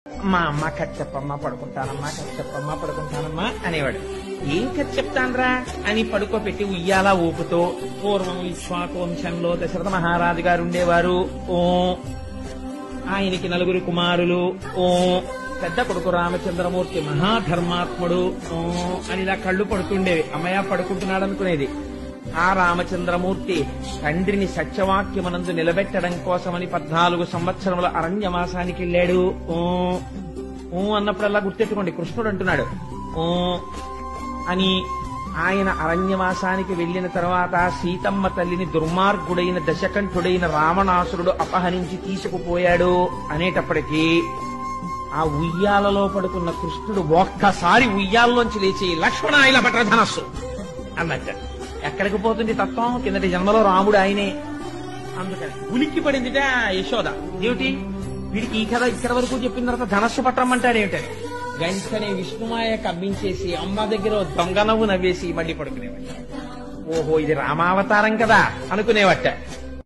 మా అమ్మ కథ చెప్పమ్మా పడుకుంటానమ్మా, కథ చెప్పమ్మా పడుకుంటానమ్మా అనేవాడు. ఏం కథ చెప్తాన్రా అని పడుకోబెట్టి ఉయ్యాలా ఊపుతో, పూర్వం ఇక్ష్వాకు వంశంలో దశరథ మహారాజు గారు ఉండేవారు. ఓ ఆయనకి 9 కుమారులు. ఓ పెద్ద కొడుకు రామచంద్రమూర్తి మహాధర్మాత్ముడు. ఓ అని ఇలా కళ్ళు పడుతుండేవి. అమ్మయ్య పడుకుంటున్నాడు అనుకునేది. ఆ రామచంద్రమూర్తి తండ్రిని సత్యవాక్యమనందు నిలబెట్టడం కోసమని 14 సంవత్సరముల అరణ్యవాసానికి వెళ్ళాడు. ఓ అన్నప్పుడల్లా గుర్తెట్టుకోండి, కృష్ణుడు అంటున్నాడు ఓ అని. ఆయన అరణ్యవాసానికి వెళ్లిన తర్వాత సీతమ్మ తల్లిని దుర్మార్గుడైన దశకంఠుడైన రావణాసురుడు అపహరించి తీసుకుపోయాడు అనేటప్పటికీ ఆ ఉయ్యాలలో పడుకున్న కృష్ణుడు ఒక్కసారి ఉయ్యాల్లోంచి లేచి లక్ష్మణ ఇలా పట్ల ధనస్సు అన్నట్ట. ఎక్కడికి పోతుంది తత్వం? కిందటి జన్మలో రాముడు ఆయనే. అందుకని ఉలిక్కి పడిందిట యశోద. ఏమిటి వీడికి ఈ కథ ఇక్కడ వరకు చెప్పిన తర్వాత ధనస్సు పట్టమంటాడు ఏమిటని వెంటనే విష్ణుమాయ కవ్వించేసి అమ్మ దగ్గర దొంగ నవ్వు నవ్వేసి మళ్ళీ పడుకునేవాడు. ఓహో ఇది రామావతారం కదా అనుకునేవట.